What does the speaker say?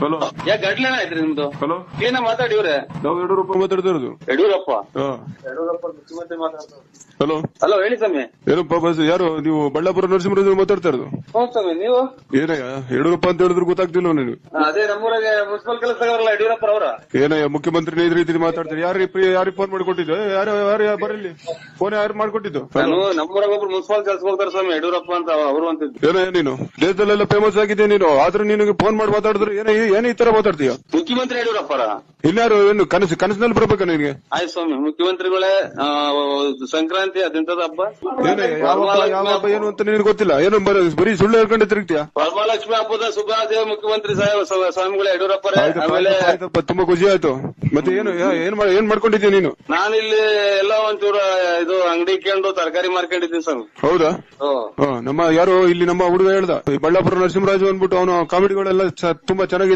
Hello, ಯಾಕೆ ಗಡ್ಲೇನ ಆಯ್ತ್ರಿ ನಿಮ್ದು? ಹಲೋ, ಏನ ಮಾತಾಡಿವ್ರೆ? ನಾವು ಯಡಿಯೂರಪ್ಪ ಮಾತಾಡ್ತಾ ಇರೋದು. ಯಡಿಯೂರಪ್ಪ ಹಾ, ಮುಖ್ಯಮಂತ್ರಿ ಮಾತಾಡ್ತಾರೆ. ಹಲೋ, ಹಲೋ, ಹೇಳಿ ಸ್ವಾಮಿ. ಏನಪ್ಪ ಬಸ್ ಯಾರು ನೀವು? ಬಳ್ಳಾಪುರ ನರಸಿಂಹರಾಜ್ ಮಾತಾಡ್ತಾ ಇರೋದು. ಹೌದು ಸ್ವಾಮಿ, ನೀವು? ಏನಯ್ಯ ಯಡಿಯೂರಪ್ಪ ಅಂತ ಹೇಳಿದ್ರು ಗೊತ್ತಾಗ್ತಿಲ್ಲ ನೀನು? ಅದೇ ನಮ್ಮೂರಾಗೆ ಮುನ್ಸಿಪಲ್ ಕೆಲಸ ಅವರಲ್ಲ ಯಡಿಯೂರಪ್ಪ ಅವರ. ಏನಯ್ಯ ಮುಖ್ಯಮಂತ್ರಿ ಇದ್ ರೀತಿ ಮಾತಾಡ್ತಾರೆ? ಯಾರಿಗೆ ಫೋನ್ ಮಾಡಿಕೊಟ್ಟಿದ್ದು? ಯಾರು ಬರಲಿ ಫೋನ್ ಯಾರು ಮಾಡ್ಕೊಟ್ಟಿದ್ದು? ನಾನು ನಮ್ಮೂರಾಗ ಒಬ್ರು ಮುನ್ಸಿಪಲ್ ಕೆಲಸ ಹೋಗ್ತಾರೆ ಸ್ವಾಮಿ, ಯಡಿಯೂರಪ್ಪ ಅಂತ ಅವರು ಅಂತಿದ್ರು. ಏನಯ್ಯ ನೀನು ದೇಶದಲ್ಲೆಲ್ಲ ಫೇಮಸ್ ಆಗಿದೆ ನೀನು, ಆದ್ರೂ ನಿನಗೆ ಫೋನ್ ಮಾಡಿ ಮಾತಾಡಿದ್ರು ಏನ್ ಈ ತರ ಮಾತಾಡ್ತೀಯ? ಮುಖ್ಯಮಂತ್ರಿ ಯಡಿಯೂರಪ್ಪರ ಇನ್ಯಾರು ಏನು ಕನಸಿನಲ್ಲಿ ಬರ್ಬೇಕ ನಿನ್ಗೆ? ಆಯ್ತು ಸ್ವಾಮಿ, ಮುಖ್ಯಮಂತ್ರಿಗಳೇ ಸಂಕ್ರಾಂತಿ ಅದೆಂತದ ಹಬ್ಬ? ಏನಯ್ಯ ಯಾವ ಹಬ್ಬ ಏನು ಅಂತ ನಿನಗೆ ಗೊತ್ತಿಲ್ಲ? ಏನು ಬರೀ ಸುಳ್ಳು ಹೇಳ್ಕೊಂಡೆ ತಿರುಗ್ತೀಯ? ವರಮಹಾಲಕ್ಷ್ಮಿ ಹಬ್ಬದ ಶುಭಾಶಯ ಮುಖ್ಯಮಂತ್ರಿ ಸ್ವಾಮಿಗಳೇ ಯಡಿಯೂರಪ್ಪರೇ. ಆಮೇಲೆ ತುಂಬಾ ಖುಷಿ ಆಯ್ತು. ಮತ್ತೆ ಏನ್ ಮಾಡ್ಕೊಂಡಿದ್ದೀಯ ನೀನು? ನಾನಿಲ್ಲಿ ಎಲ್ಲ ಒಂಚೂರು ಇದು ಅಂಗಡಿ ಇಕ್ಕೊಂಡು ತರಕಾರಿ ಮಾರ್ಕೊಂಡಿದ್ದೀನಿ ಸ್ವಾಮಿ. ಹೌದಾ? ನಮ್ಮ ಯಾರು ಇಲ್ಲಿ ನಮ್ಮ ಹುಡುಗ ಹೇಳ್ದ, ಈ ಬಳ್ಳಾಪುರ ನರಸಿಂಹರಾಜು ಅಂದ್ಬಿಟ್ಟು ಅವನು ಕಾಮಿಡಿಗಳೆಲ್ಲ ತುಂಬಾ ಚೆನ್ನಾಗಿದೆ